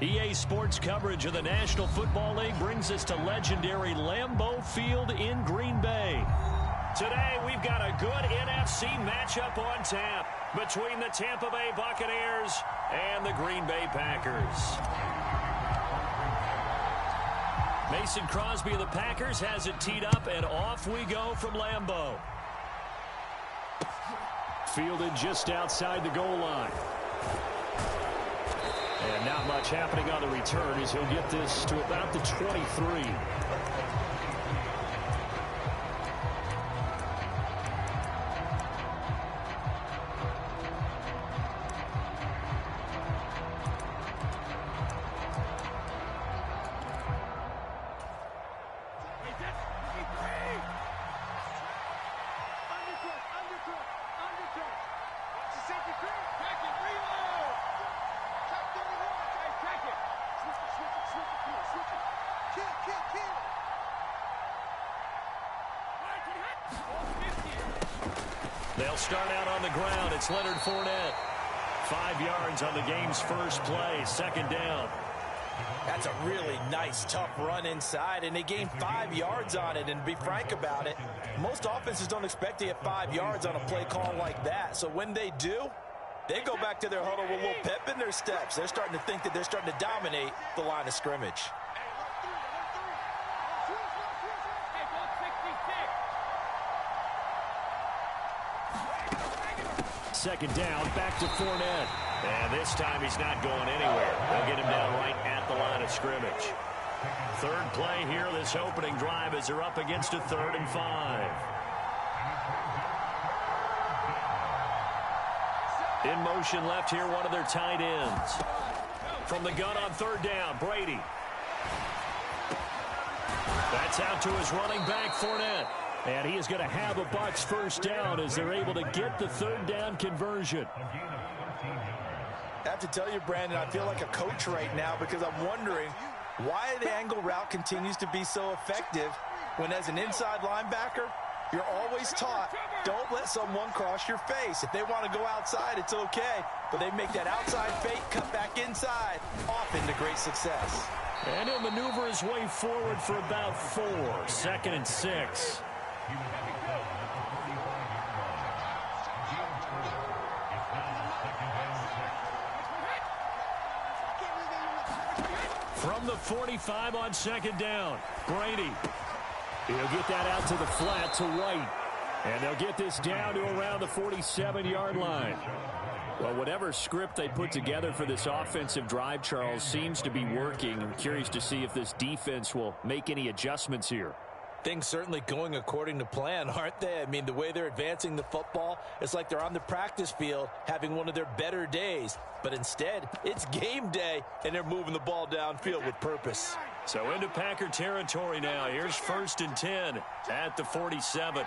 EA Sports coverage of the National Football League brings us to legendary Lambeau Field in Green Bay. Today, we've got a good NFC matchup on tap between the Tampa Bay Buccaneers and the Green Bay Packers. Mason Crosby of the Packers has it teed up, and off we go from Lambeau. Fielded just outside the goal line. And not much happening on the return as he'll get this to about the 23. They'll start out on the ground. It's Leonard Fournette. 5 yards on the game's first play. Second down. That's a really nice, tough run inside, and they gained 5 yards on it. And to be frank about it, most offenses don't expect to get 5 yards on a play call like that. So when they do, they go back to their huddle with a little pep in their steps. They're starting to think that they're starting to dominate the line of scrimmage. Second down, back to Fournette. And this time he's not going anywhere. They'll get him down right at the line of scrimmage. Third play here, this opening drive as they're up against a 3rd and 5. In motion left here, one of their tight ends. From the gun on 3rd down, Brady. That's out to his running back, Fournette. And he is going to have a Bucs first down as they're able to get the 3rd down conversion. I have to tell you, Brandon, I feel like a coach right now because I'm wondering why the angle route continues to be so effective when as an inside linebacker, you're always taught, don't let someone cross your face. If they want to go outside, it's okay. But they make that outside fake, cut back inside, off into great success. And he'll maneuver his way forward for about 4. 2nd and 6. From the 45 on 2nd down, Brady. He'll get that out to the flat to White. And they'll get this down to around the 47-yard line. Well, whatever script they put together for this offensive drive, Charles, seems to be working. I'm curious to see if this defense will make any adjustments here. Things certainly going according to plan, aren't they? I mean, the way they're advancing the football, it's like they're on the practice field having one of their better days. But instead, it's game day, and they're moving the ball downfield with purpose. So into Packer territory now. Here's 1st and 10 at the 47.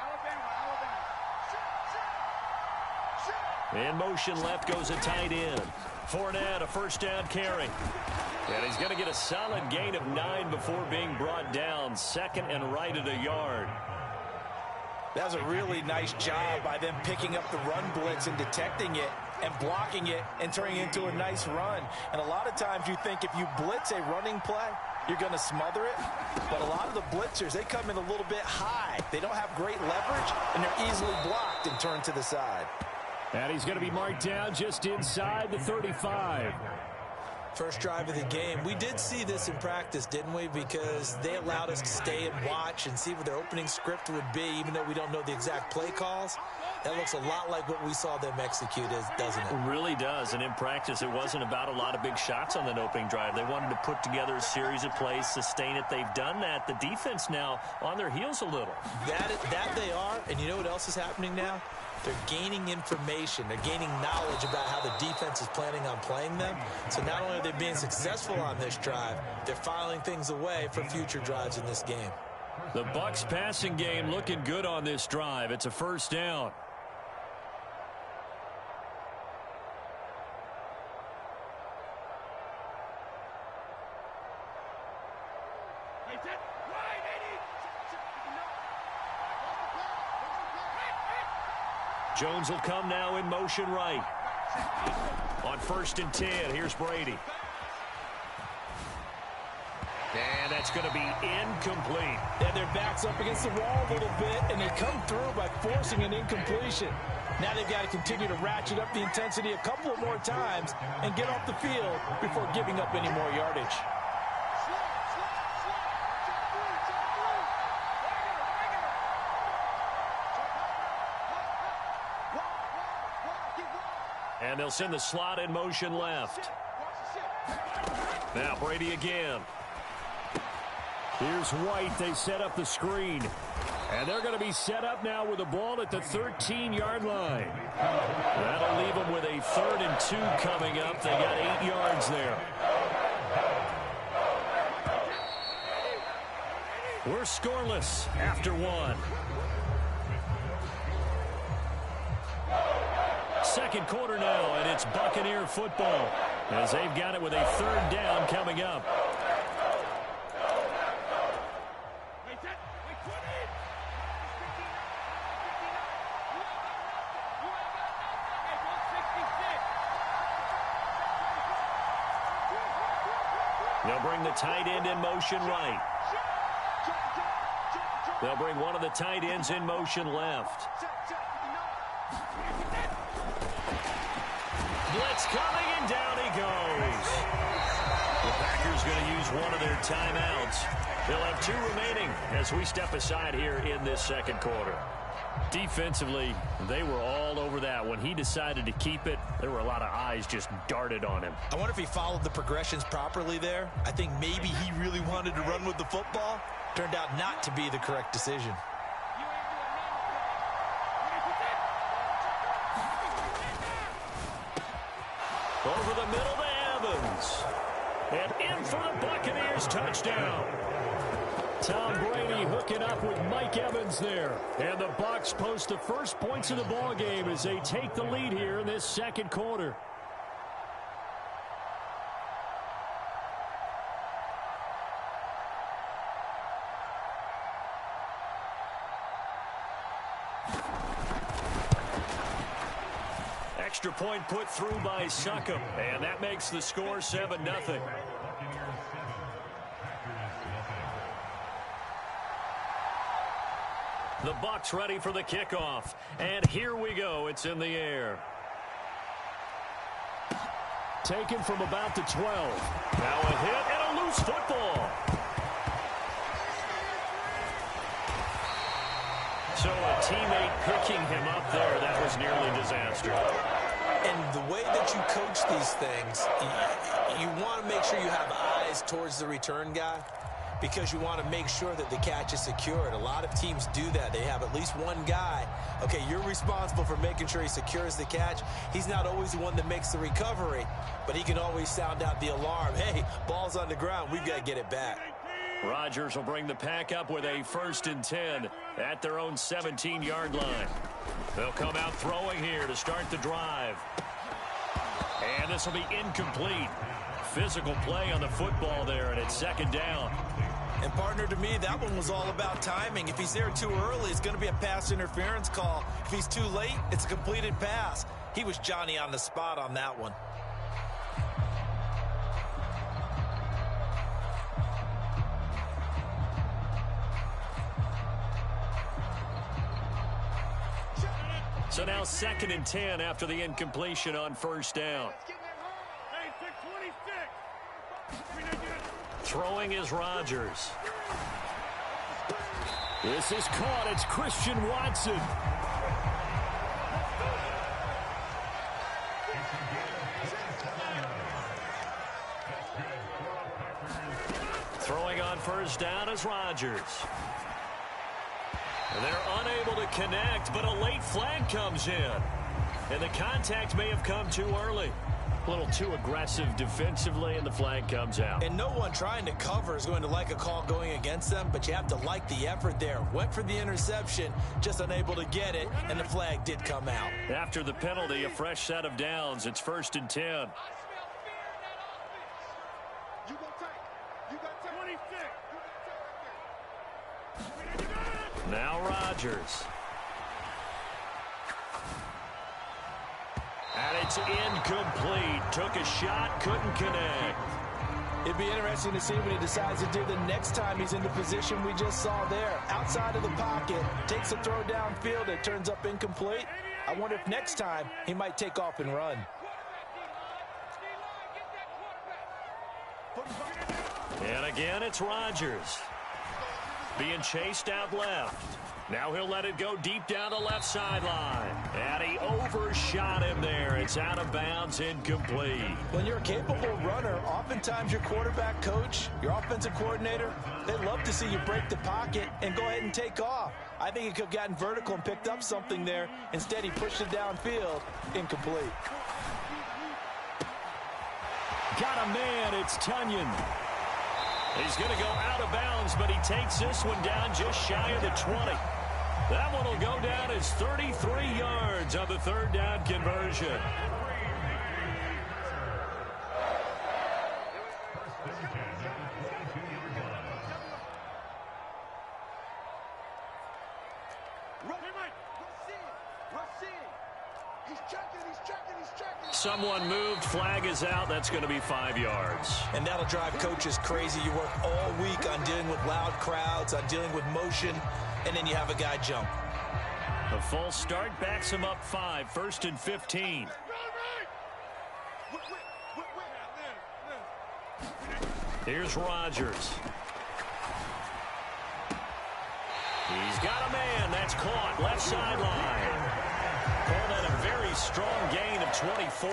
In motion left goes a tight end. Fournette, a first down carry. And he's going to get a solid gain of 9 before being brought down. 2nd and right at a yard. That was a really nice job by them picking up the run blitz and detecting it and blocking it and turning it into a nice run. And a lot of times you think if you blitz a running play, you're going to smother it. But a lot of the blitzers, they come in a little bit high. They don't have great leverage, and they're easily blocked and turned to the side. And he's going to be marked down just inside the 35. First drive of the game. We did see this in practice, didn't we? Because they allowed us to stay and watch and see what their opening script would be, even though we don't know the exact play calls. That looks a lot like what we saw them execute, doesn't it? It really does. And in practice, it wasn't about a lot of big shots on that opening drive. They wanted to put together a series of plays, sustain it. They've done that. The defense now on their heels a little. That they are. And you know what else is happening now? They're gaining information. They're gaining knowledge about how the defense is planning on playing them. So not only are they being successful on this drive, they're filing things away for future drives in this game. The Bucs passing game looking good on this drive. It's a first down. Jones will come now in motion right. On 1st and 10, here's Brady. And that's going to be incomplete. And their back's up against the wall a little bit, and they come through by forcing an incompletion. Now they've got to continue to ratchet up the intensity a couple of more times and get off the field before giving up any more yardage. And they'll send the slot in motion left. Now Brady again. Here's White. They set up the screen. And they're going to be set up now with the ball at the 13-yard line. That'll leave them with a 3rd and 2 coming up. They got 8 yards there. We're scoreless after 1. Second quarter now, and it's Buccaneer football as they've got it with a 3rd down coming up. They'll bring the tight end in motion right. They'll bring one of the tight ends in motion left. Blitz coming, and down he goes. The Packers going to use one of their timeouts. They'll have 2 remaining as we step aside here in this second quarter. Defensively, they were all over that. When he decided to keep it, there were a lot of eyes just darted on him. I wonder if he followed the progressions properly there. I think maybe he really wanted to run with the football. Turned out not to be the correct decision. Over the middle to Evans. And in for the Buccaneers touchdown. Tom Brady hooking up with Mike Evans there. And the Bucs post the first points of the ball game as they take the lead here in this second quarter. Extra point put through by Succop, and that makes the score 7-0. The Bucs ready for the kickoff, and here we go. It's in the air. Taken from about the 12. Now a hit and a loose football. So a teammate picking him up there, that was nearly disaster. And the way that you coach these things, you want to make sure you have eyes towards the return guy because you want to make sure that the catch is secured. A lot of teams do that. They have at least one guy. Okay, you're responsible for making sure he secures the catch. He's not always the one that makes the recovery, but he can always sound out the alarm. Hey, ball's on the ground. We've got to get it back. Rodgers will bring the pack up with a 1st and 10 at their own 17-yard line. They'll come out throwing here to start the drive. And this will be incomplete. Physical play on the football there, and it's 2nd down. And, partner, to me, that one was all about timing. If he's there too early, it's going to be a pass interference call. If he's too late, it's a completed pass. He was Johnny on the spot on that one. So now 2nd and 10 after the incompletion on 1st down. Throwing is Rodgers. This is caught. It's Christian Watson. Throwing on 1st down is Rodgers. And they're unable to connect, but a late flag comes in. And the contact may have come too early. A little too aggressive defensively, and the flag comes out. And no one trying to cover is going to like a call going against them, but you have to like the effort there. Went for the interception, just unable to get it, and the flag did come out. After the penalty, a fresh set of downs. It's 1st and 10. Now Rodgers. And it's incomplete. Took a shot, couldn't connect. It'd be interesting to see what he decides to do the next time he's in the position we just saw there. Outside of the pocket, takes a throw downfield, it turns up incomplete. I wonder if next time he might take off and run. And again, it's Rodgers. Being chased out left. Now he'll let it go deep down the left sideline. And he overshot him there. It's out of bounds, incomplete. When you're a capable runner, oftentimes your quarterback coach, your offensive coordinator, they love to see you break the pocket and go ahead and take off. I think he could have gotten vertical and picked up something there. Instead, he pushed it downfield, incomplete. Got a man, it's Tunyon. He's going to go out of bounds, but he takes this one down just shy of the 20. That one will go down as 33 yards on the third down conversion. Someone moved, flag is out. That's going to be 5 yards. And that'll drive coaches crazy. You work all week on dealing with loud crowds, on dealing with motion, and then you have a guy jump. A false start backs him up 5, 1st and 15. Here's Rodgers. He's got a man. That's caught. Left sideline. Call that a very strong gain of 24.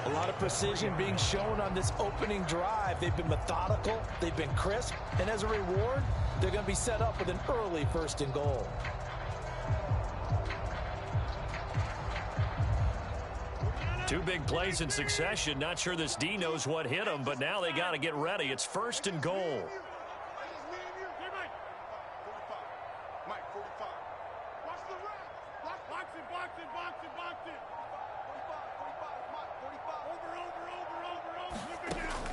A lot of precision being shown on this opening drive. They've been methodical. They've been crisp. And as a reward, they're going to be set up with an early 1st and goal. Two big plays in succession. Not sure this D knows what hit him, but now they got to get ready. It's 1st and goal.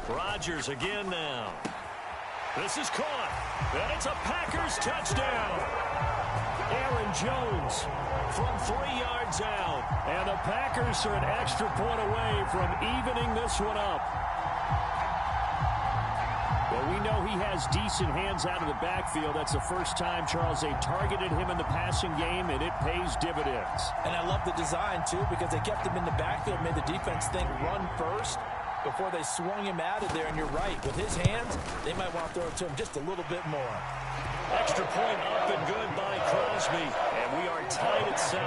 Rodgers again now. This is caught. And it's a Packers touchdown. Aaron Jones from 3 yards out. And the Packers are an extra point away from evening this one up. Well, we know he has decent hands out of the backfield. That's the first time, Charles, they targeted him in the passing game, and it pays dividends. And I love the design, too, because they kept him in the backfield, made the defense think run first before they swung him out of there. And you're right, with his hands, they might want to throw it to him just a little bit more. Extra point up and good by Crosby, and we are tied at 7.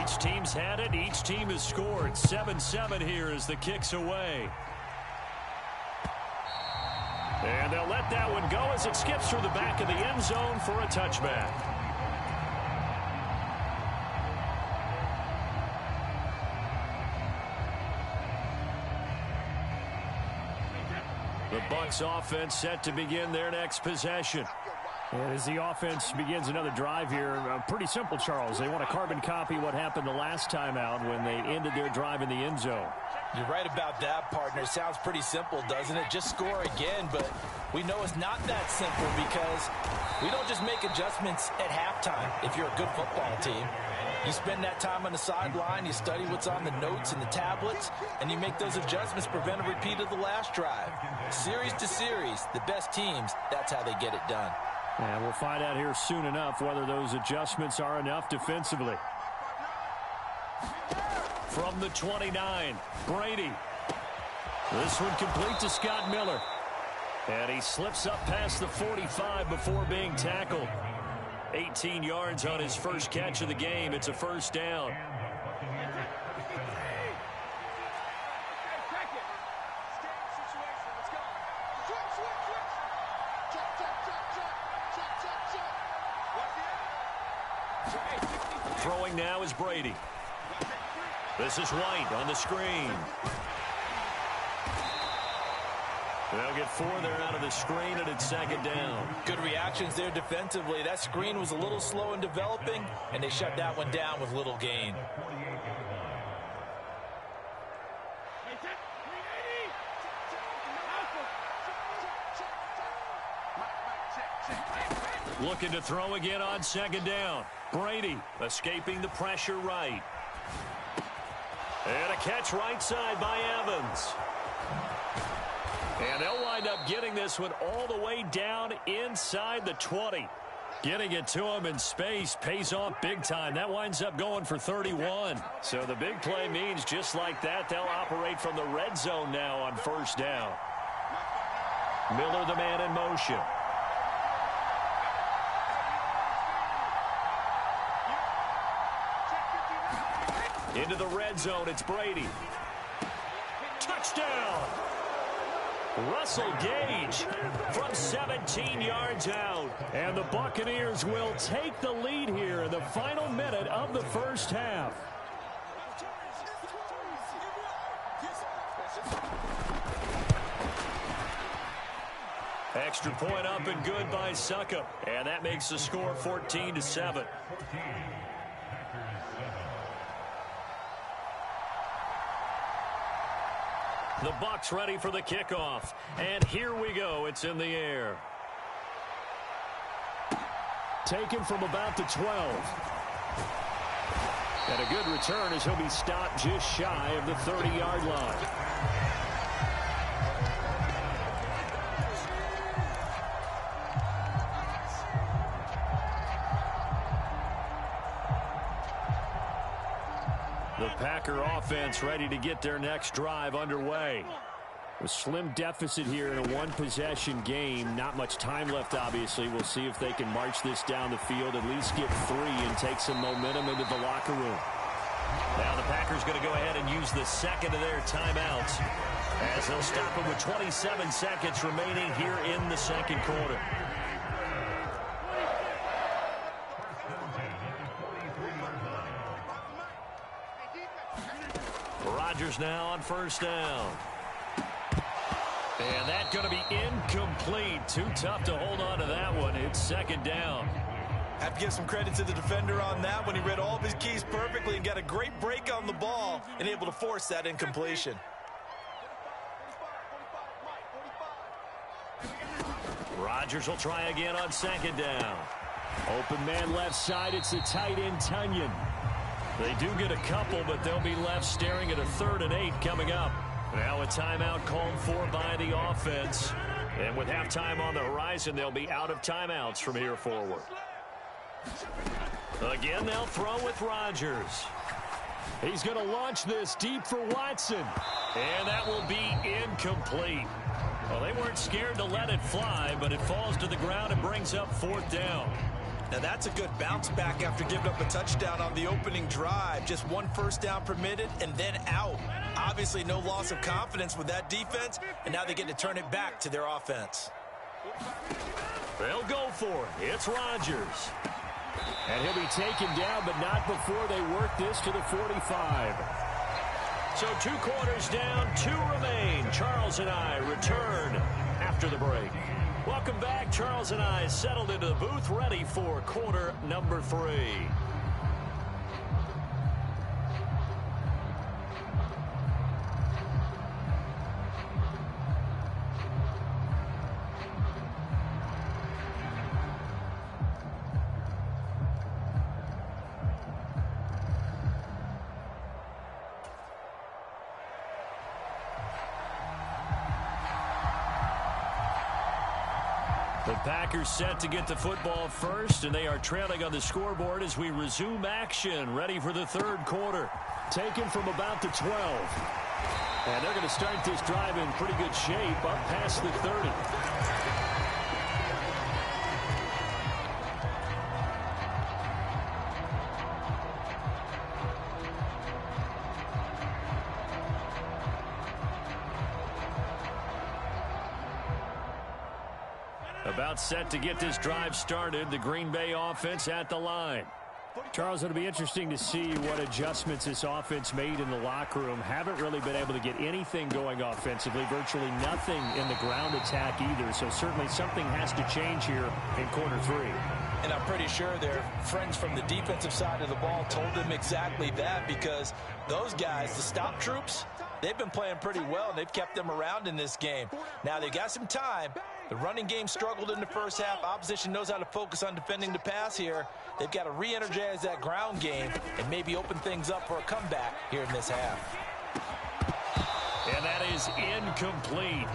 Each team's had it. Each team has scored. 7-7 here as the kick's away. And they'll let that one go as it skips through the back of the end zone for a touchback. The Bucs offense set to begin their next possession. And as the offense begins another drive here, pretty simple, Charles. They want to carbon copy what happened the last time out when they ended their drive in the end zone. You're right about that, partner. Sounds pretty simple, doesn't it? Just score again, but we know it's not that simple because we don't just make adjustments at halftime if you're a good football team. You spend that time on the sideline, you study what's on the notes and the tablets, and you make those adjustments, prevent a repeat of the last drive. Series to series, the best teams, that's how they get it done. And we'll find out here soon enough whether those adjustments are enough defensively. From the 29, Brady. This one complete to Scott Miller. And he slips up past the 45 before being tackled. 18 yards on his first catch of the game. It's a first down. Throwing now is Brady. This is White on the screen. They'll get 4 there out of the screen, and it's 2nd down. Good reactions there defensively. That screen was a little slow in developing, and they shut that one down with little gain. Looking to throw again on second down. Brady escaping the pressure right. And a catch right side by Evans. And they'll wind up getting this one all the way down inside the 20. Getting it to him in space pays off big time. That winds up going for 31. So the big play means just like that, they'll operate from the red zone now on first down. Miller, the man in motion. Into the red zone, it's Brady. Touchdown! Russell Gage from 17 yards out. And the Buccaneers will take the lead here in the final minute of the first half. Extra point up and good by Succop. And that makes the score 14-7. The Bucs ready for the kickoff. And here we go. It's in the air. Taken from about the 12. And a good return as he'll be stopped just shy of the 30-yard line. The Packer offense ready to get their next drive underway. A slim deficit here in a one-possession game. Not much time left, obviously. We'll see if they can march this down the field, at least get 3 and take some momentum into the locker room. Now the Packers going to go ahead and use the second of their timeouts as they'll stop them with 27 seconds remaining here in the second quarter. Rodgers now on first down. And that's going to be incomplete. Too tough to hold on to that one. It's second down. Have to give some credit to the defender on that when he read all of his keys perfectly and got a great break on the ball and able to force that incompletion. Rodgers will try again on second down. Open man left side. It's the tight end, Tunyon. They do get a couple, but they'll be left staring at a 3rd and 8 coming up. Now a timeout called for by the offense. And with halftime on the horizon, they'll be out of timeouts from here forward. Again, they'll throw with Rodgers. He's going to launch this deep for Watson. And that will be incomplete. Well, they weren't scared to let it fly, but it falls to the ground and brings up 4th down. Now that's a good bounce back after giving up a touchdown on the opening drive. Just 1 first down permitted and then out. Obviously no loss of confidence with that defense, and now they get to turn it back to their offense. They'll go for it. It's Rodgers. And he'll be taken down, but not before they work this to the 45. So 2 quarters down, 2 remain. Charles and I return after the break. Welcome back. Charles and I settled into the booth, ready for quarter number 3. The Packers set to get the football first, and they are trailing on the scoreboard as we resume action, ready for the 3rd quarter. Taken from about the 12. And they're going to start this drive in pretty good shape up past the 30. About set to get this drive started. The Green Bay offense at the line. Charles, it'll be interesting to see what adjustments this offense made in the locker room. Haven't really been able to get anything going offensively. Virtually nothing in the ground attack either. So certainly something has to change here in quarter 3. And I'm pretty sure their friends from the defensive side of the ball told them exactly that, because those guys, the stop troops, They've been playing pretty well, and they've kept them around in this game. Now, they've got some time. The running game struggled in the first half. Opposition knows how to focus on defending the pass here. They've got to re-energize that ground game and maybe open things up for a comeback here in this half. And that is incomplete.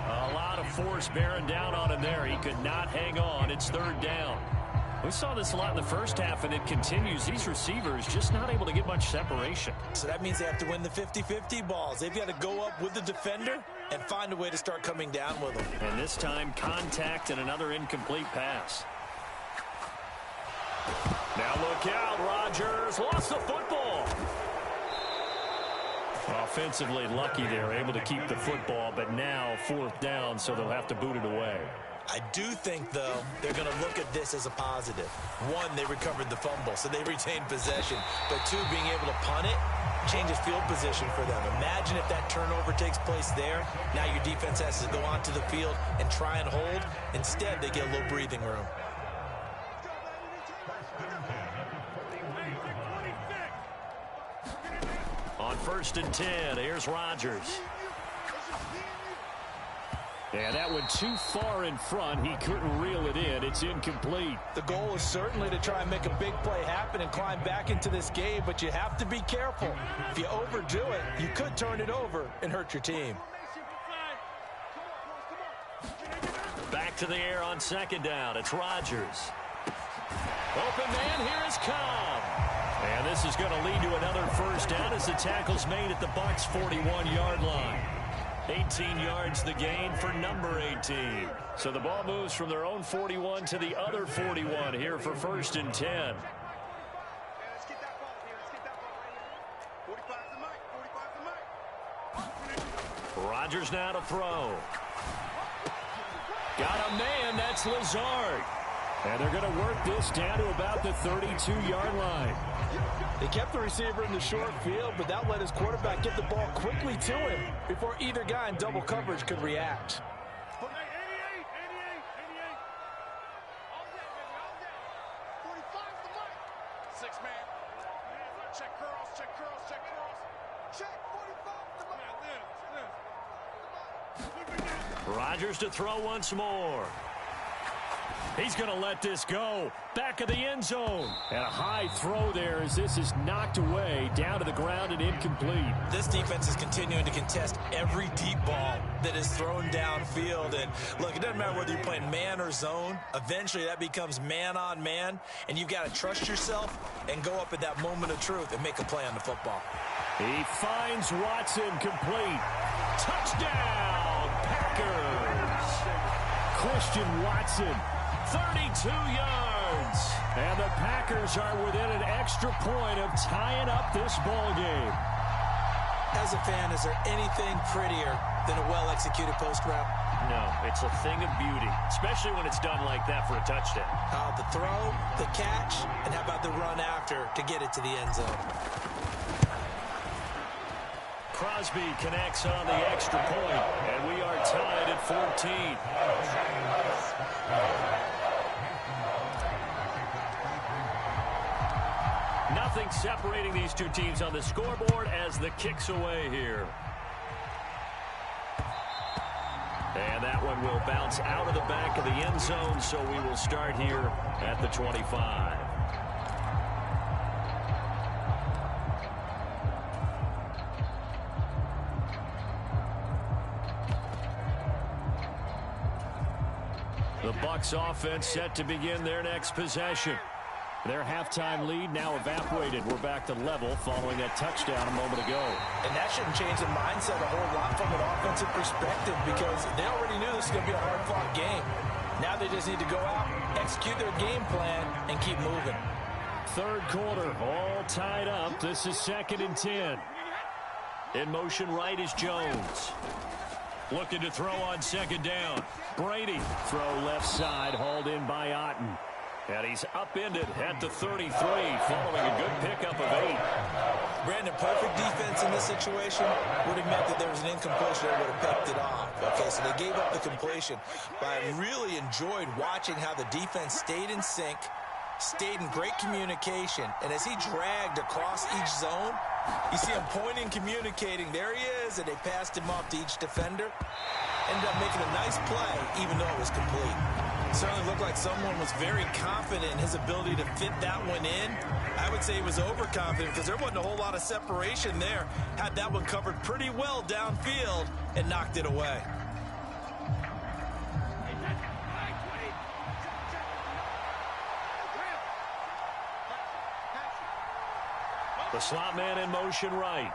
A lot of force bearing down on him there. He could not hang on. It's third down. We saw this a lot in the first half, and it continues. These receivers just not able to get much separation. So that means they have to win the 50-50 balls. They've got to go up with the defender and find a way to start coming down with them. And this time, contact and another incomplete pass. Now look out, Rodgers lost the football. Offensively lucky they're able to keep the football, but now fourth down, so they'll have to boot it away. I do think, though, they're going to look at this as a positive. One, they recovered the fumble, so they retained possession. But two, being able to punt it changes field position for them. Imagine if that turnover takes place there. Now your defense has to go onto the field and try and hold. Instead, they get a little breathing room. On 1st and 10, here's Rodgers. And that went too far in front. He couldn't reel it in. It's incomplete. The goal is certainly to try and make a big play happen and climb back into this game, but you have to be careful. If you overdo it, you could turn it over and hurt your team. Back to the air on 2nd down. It's Rodgers. Open man, here is Cobb. And this is going to lead to another first down as the tackle's made at the Bucs' 41-yard line. 18 yards the gain for number 18. So the ball moves from their own 41 to the other 41 here for 1st and 10. Rodgers now to throw. Got a man, that's Lazard. And they're going to work this down to about the 32-yard line. They kept the receiver in the short field, but that let his quarterback get the ball quickly to him before either guy in double coverage could react. Rodgers to throw once more. He's going to let this go. Back of the end zone. And a high throw there as this is knocked away, down to the ground and incomplete. This defense is continuing to contest every deep ball that is thrown downfield. And look, it doesn't matter whether you're playing man or zone. Eventually that becomes man on man. And you've got to trust yourself and go up at that moment of truth and make a play on the football. He finds Watson complete. Touchdown, Packers. Christian Watson. 32 yards. And the Packers are within an extra point of tying up this ball game. As a fan, is there anything prettier than a well-executed post route? No, it's a thing of beauty, especially when it's done like that for a touchdown. The throw, the catch, and how about the run after to get it to the end zone? Crosby connects on the extra point, and we are tied at 14. Nothing separating these two teams on the scoreboard as the kick's away here. And that one will bounce out of the back of the end zone, so we will start here at the 25. The Bucs offense set to begin their next possession. Their halftime lead now evaporated. We're back to level following that touchdown a moment ago. And that shouldn't change the mindset a whole lot from an offensive perspective because they already knew this was going to be a hard-fought game. Now they just need to go out, execute their game plan, and keep moving. Third quarter, all tied up. This is 2nd and 10. In motion right is Jones. Looking to throw on 2nd down. Brady, throw left side, hauled in by Otten. And he's upended at the 33, following a good pickup of 8. Brandon, perfect defense in this situation would have meant that there was an incompletion that would have picked it off. Okay, so they gave up the completion. But I really enjoyed watching how the defense stayed in sync, stayed in great communication, and as he dragged across each zone, You see him pointing, communicating. There he is, and they passed him off to each defender. Ended up making a nice play, even though it was complete. Certainly looked like someone was very confident in his ability to fit that one in. I would say he was overconfident because there wasn't a whole lot of separation there. Had that one covered pretty well downfield and knocked it away. The slot man in motion right.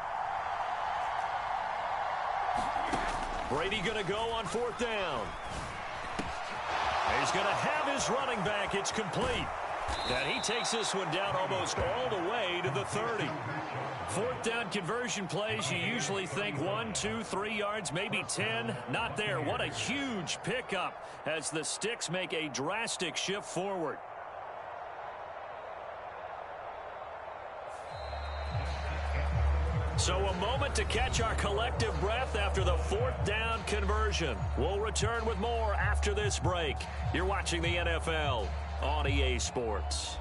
Brady going to go on 4th down. He's going to have his running back. It's complete. And he takes this one down almost all the way to the 30. 4th down conversion plays, you usually think 1, 2, 3 yards, maybe 10. Not there. What a huge pickup as the Sticks make a drastic shift forward. So a moment to catch our collective breath after the 4th down conversion. We'll return with more after this break. You're watching the NFL on EA Sports.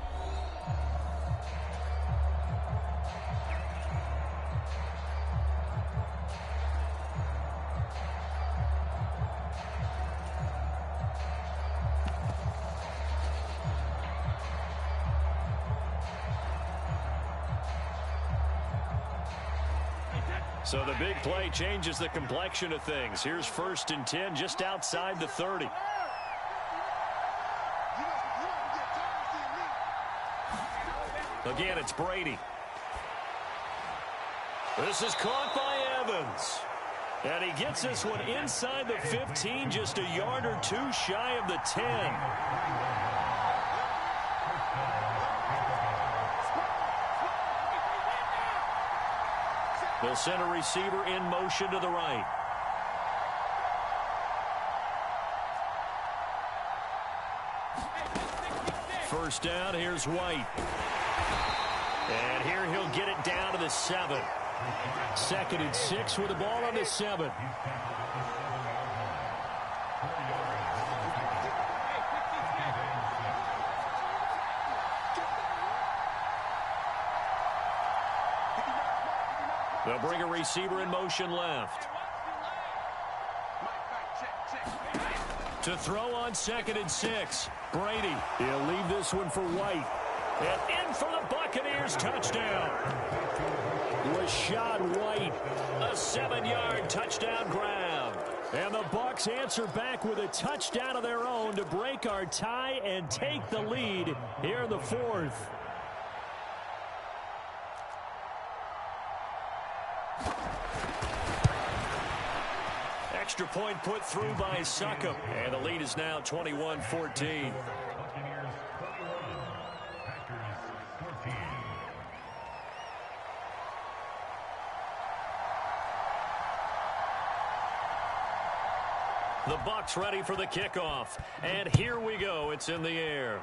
So the big play changes the complexion of things. Here's 1st and 10 just outside the 30. Again, it's Brady. This is caught by Evans. And he gets this one inside the 15, just a yard or two shy of the 10. They'll send a receiver in motion to the right. First down, here's White. And here he'll get it down to the 7. 2nd and 6 with the ball on the 7. They'll bring a receiver in motion left. To throw on 2nd and 6. Brady. He'll leave this one for White. And in for the Buccaneers touchdown. Rachaad White. A 7-yard touchdown grab. And the Bucs answer back with a touchdown of their own to break our tie and take the lead here in the 4th. Extra point put through by Succop. And the lead is now 21-14. The Bucs ready for the kickoff. And here we go. It's in the air.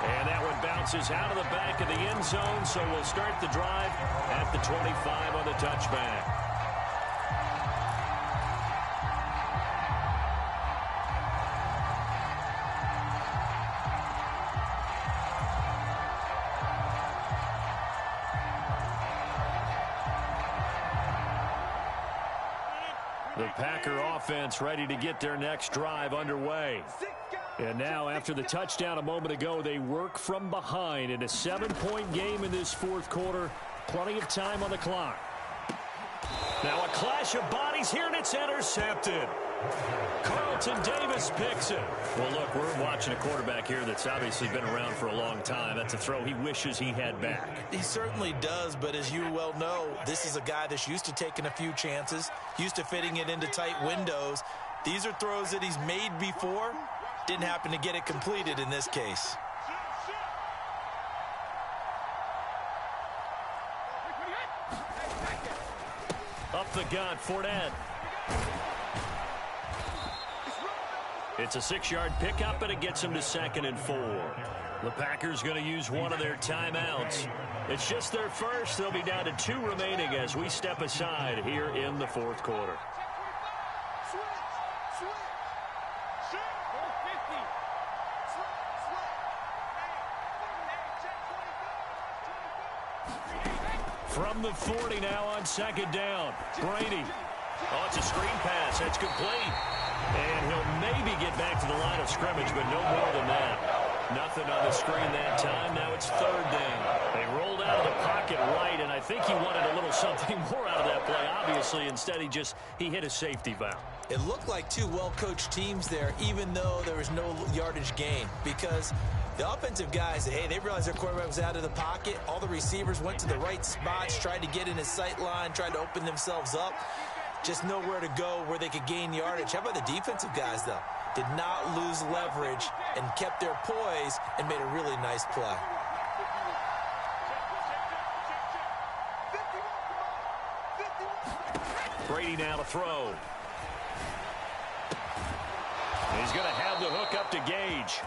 And that one bounces out of the back of the end zone, so we'll start the drive at the 25 on the touchback. The Packer offense ready to get their next drive underway. And now, after the touchdown a moment ago, they work from behind in a 7-point game in this 4th quarter. Plenty of time on the clock. Now a clash of bodies here, and it's intercepted. Carlton Davis picks it. Well, look, we're watching a quarterback here that's obviously been around for a long time. That's a throw he wishes he had back. He certainly does, but as you well know, this is a guy that's used to taking a few chances, used to fitting it into tight windows. These are throws that he's made before. Didn't happen to get it completed in this case. Up the gut, Fournette. It's a 6-yard pickup, and it gets him to 2nd and 4. The Packers going to use one of their timeouts. It's just their first. They'll be down to 2 remaining as we step aside here in the 4th quarter. From the 40 now on second down. Brady. Oh, it's a screen pass. That's complete. And he'll maybe get back to the line of scrimmage, but no more than that. Nothing on the screen that time. Now it's third down. They rolled out of the pocket right, and I think he wanted a little something more out of that play, obviously. Instead, he hit a safety valve. It looked like two well-coached teams there, even though there was no yardage gain, because the offensive guys, hey, they realized their quarterback was out of the pocket. All the receivers went to the right spots, tried to get in his sight line, tried to open themselves up. Just nowhere to go where they could gain yardage. How about the defensive guys, though? Did not lose leverage and kept their poise and made a really nice play. Brady now to throw. He's going to have the hook up to Gage.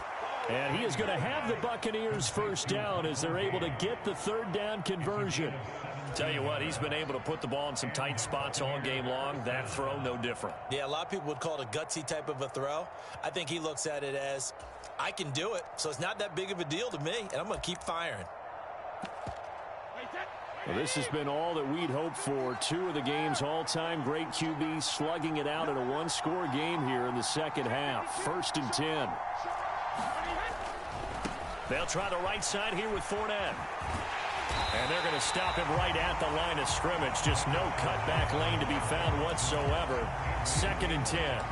And he is going to have the Buccaneers first down as they're able to get the third down conversion. Tell you what, he's been able to put the ball in some tight spots all game long. That throw, no different. Yeah, a lot of people would call it a gutsy type of a throw. I think he looks at it as, I can do it, so it's not that big of a deal to me, and I'm going to keep firing. Well, this has been all that we'd hoped for. Two of the game's all-time great QBs slugging it out in a one-score game here in the second half. 1st and 10. They'll try the right side here with Fournette. And they're going to stop him right at the line of scrimmage. Just no cutback lane to be found whatsoever. 2nd and 10.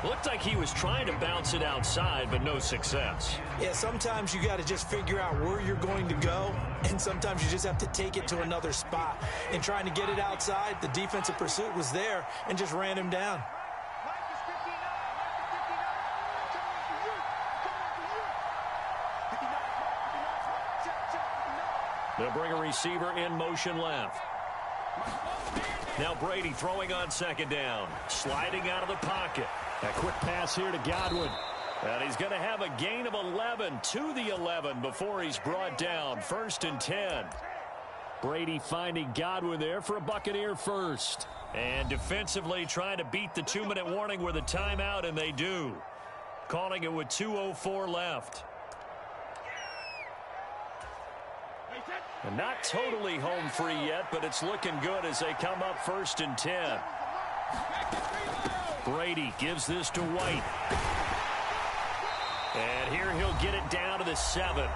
Looked like he was trying to bounce it outside, but no success. Yeah, sometimes you got to just figure out where you're going to go, and sometimes you just have to take it to another spot. In trying to get it outside, the defensive pursuit was there and just ran him down. They'll bring a receiver in motion left. Now Brady throwing on second down. Sliding out of the pocket. A quick pass here to Godwin. And he's going to have a gain of 11 to the 11 before he's brought down. 1st and 10. Brady finding Godwin there for a Buccaneer first. And defensively trying to beat the 2-minute warning with a timeout, and they do. Calling it with 2:04 left. And not totally home free yet, but it's looking good as they come up 1st and 10. Brady gives this to White. And here he'll get it down to the 7.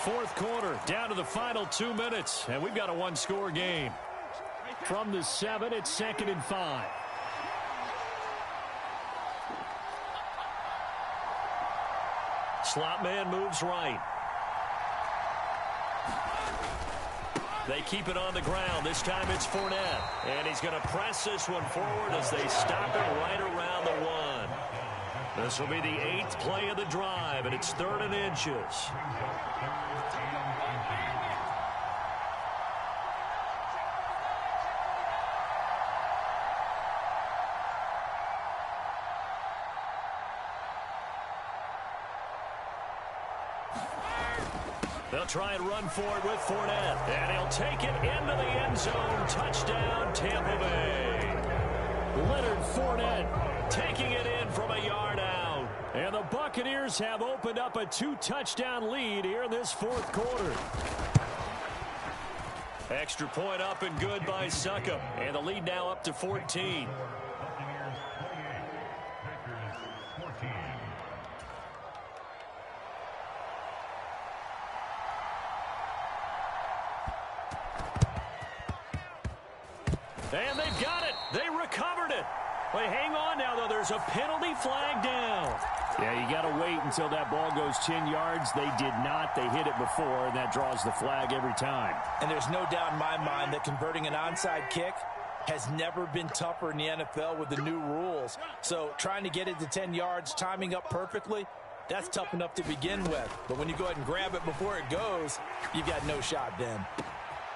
4th quarter, down to the final 2 minutes, and we've got a one-score game. From the 7, it's 2nd and 5. Slot man moves right. They keep it on the ground. This time it's Fournette. And he's going to press this one forward as they stop it right around the 1. This will be the 8th play of the drive, and it's 3rd and inches. They'll try and run for it with Fournette. And he'll take it into the end zone. Touchdown, Tampa Bay. Leonard Fournette taking it in from a yard out. And the Buccaneers have opened up a 2-touchdown lead here in this 4th quarter. Extra point up and good by Succop. And the lead now up to 14. And they've got it. They recovered it. Wait, hang on now, though. There's a penalty flag down. Yeah, you got to wait until that ball goes 10 yards. They did not. They hit it before, and that draws the flag every time. And there's no doubt in my mind that converting an onside kick has never been tougher in the NFL with the new rules. So trying to get it to 10 yards, timing up perfectly, that's tough enough to begin with. But when you go ahead and grab it before it goes, you've got no shot then.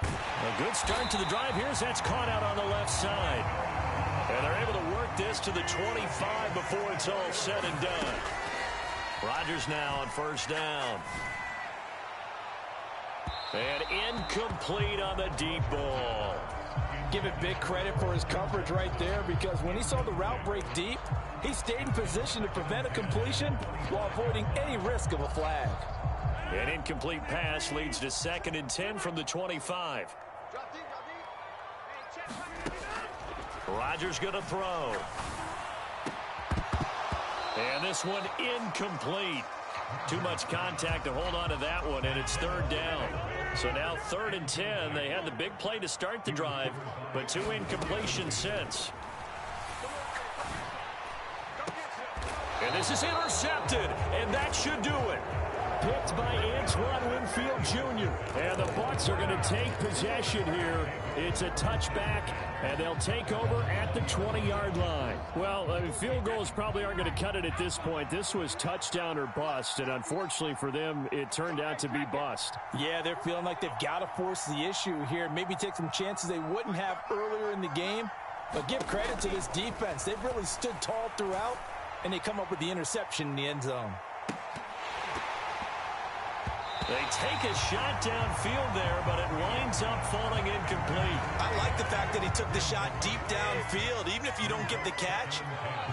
A good start to the drive here as that's caught out on the left side. And they're able to work this to the 25 before it's all said and done. Rodgers now on 1st down. And incomplete on the deep ball. Give it big credit for his coverage right there, because when he saw the route break deep, he stayed in position to prevent a completion while avoiding any risk of a flag. An incomplete pass leads to 2nd and 10 from the 25. Rodgers going to throw. And this one incomplete. Too much contact to hold on to that one, and it's 3rd down. So now 3rd and 10. They had the big play to start the drive, but 2 incompletions since. And this is intercepted, and that should do it. Picked by Antoine Winfield Jr. And the Bucs are going to take possession here. It's a touchback, and they'll take over at the 20-yard line. Well, field goals probably aren't going to cut it at this point. This was touchdown or bust, and unfortunately for them, it turned out to be bust. Yeah, they're feeling like they've got to force the issue here. Maybe take some chances they wouldn't have earlier in the game. But give credit to this defense. They've really stood tall throughout, and they come up with the interception in the end zone. They take a shot downfield there, but it winds up falling incomplete. I like the fact that he took the shot deep downfield. Even if you don't get the catch,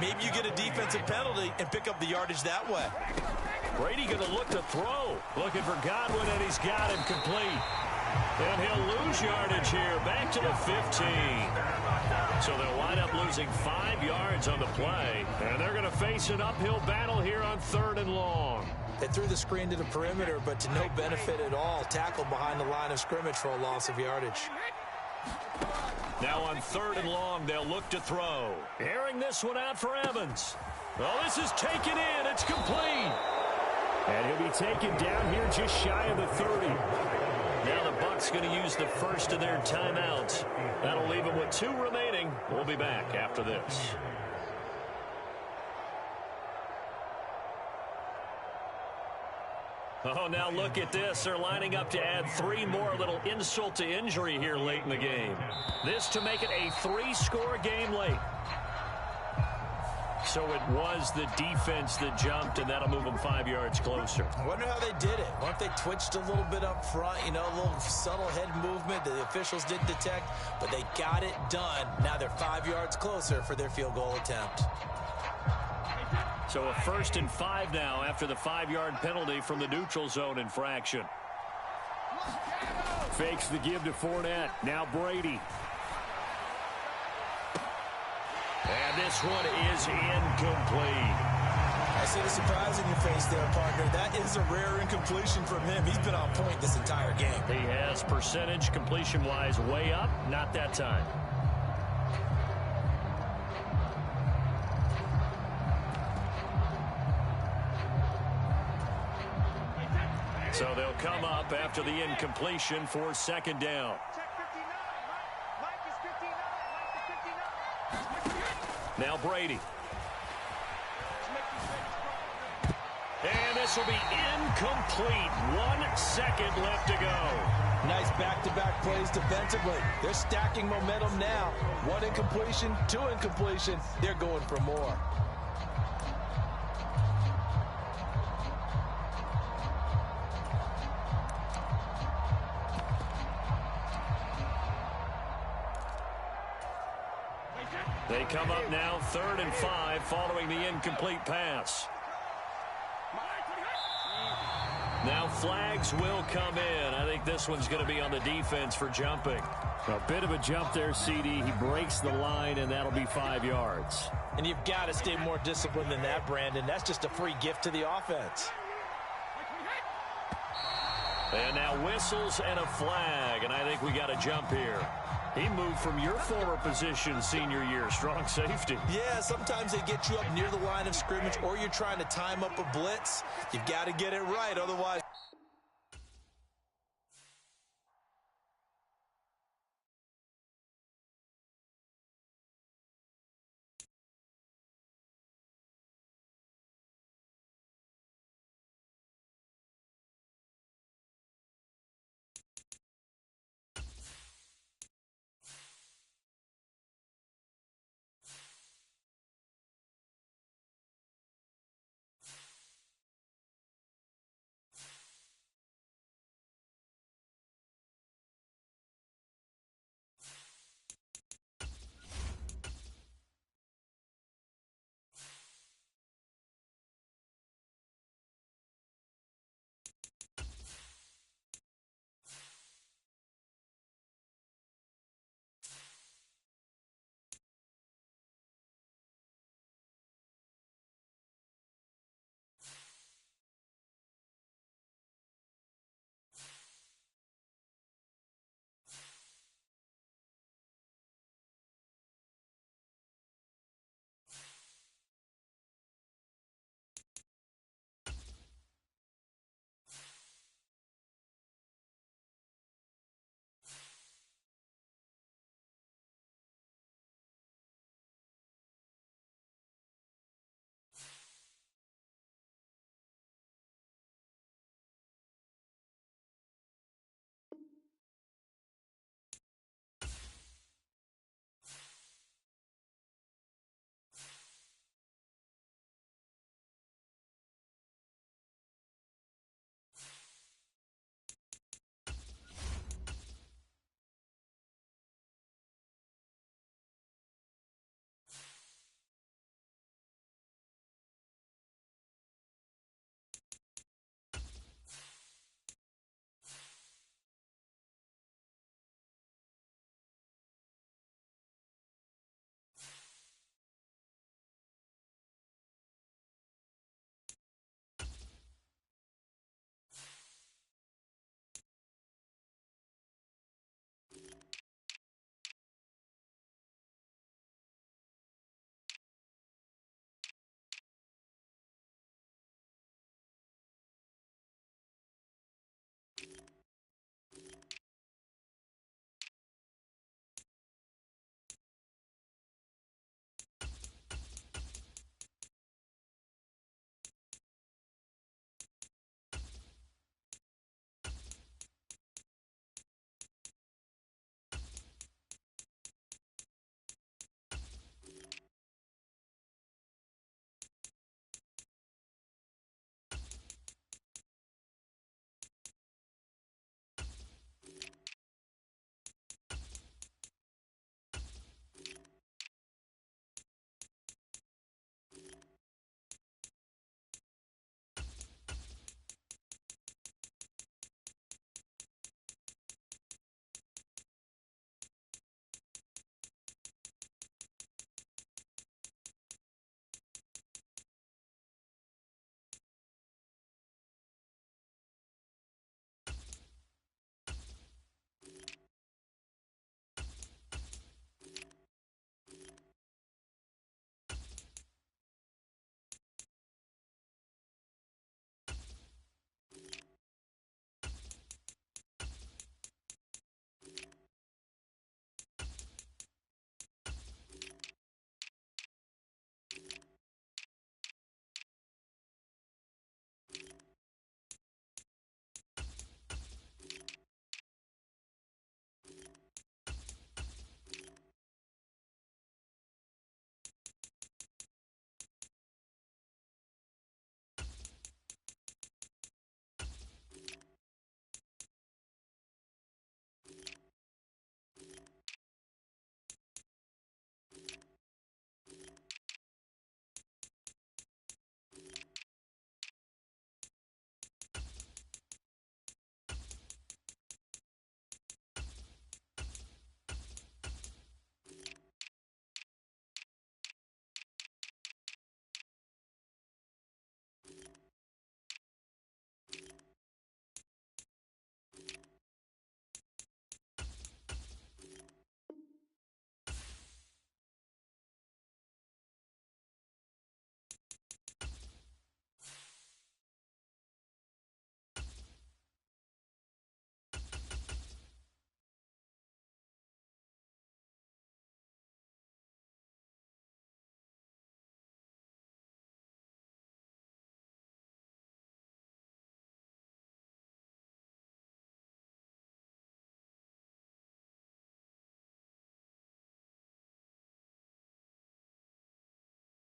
maybe you get a defensive penalty and pick up the yardage that way. Brady going to look to throw. Looking for Godwin, and he's got him complete. And he'll lose yardage here, back to the 15. So they'll wind up losing 5 yards on the play. And they're going to face an uphill battle here on 3rd and long. They threw the screen to the perimeter, but to no benefit at all. Tackled behind the line of scrimmage for a loss of yardage. Now on 3rd and long, they'll look to throw. Airing this one out for Evans. Oh, this is taken in. It's complete. And he'll be taken down here just shy of the 30. Now the Bucs going to use the first of their timeouts. That'll leave them with 2 remaining. We'll be back after this. Oh, now look at this. They're lining up to add 3 more. Little insult to injury here late in the game. This to make it a 3-score game late. So it was the defense that jumped, and that'll move them 5 yards closer. I wonder how they did it. What if they twitched a little bit up front, a little subtle head movement that the officials didn't detect, but they got it done. Now they're 5 yards closer for their field goal attempt. So a 1st and 5 now after the 5-yard penalty from the neutral zone infraction. Fakes the give to Fournette. Now Brady. And this one is incomplete. I see the surprise in your face there, partner. That is a rare incompletion from him. He's been on point this entire game. He has percentage completion-wise way up. Not that time. So they'll come up after the incompletion for 2nd down. Now Brady. And this will be incomplete. 1 second left to go. Nice back-to-back plays defensively. They're stacking momentum now. 1 incompletion, 2 incompletion. They're going for more. They come up now 3rd and 5 following the incomplete pass. Now flags will come in. I think this one's going to be on the defense for jumping. A bit of a jump there, CD. He breaks the line, and that'll be 5 yards. And you've got to stay more disciplined than that, Brandon. That's just a free gift to the offense. And now whistles and a flag, and I think we got a jump here. He moved from your former position senior year, strong safety. Yeah, sometimes they get you up near the line of scrimmage, or you're trying to time up a blitz. You've got to get it right, otherwise...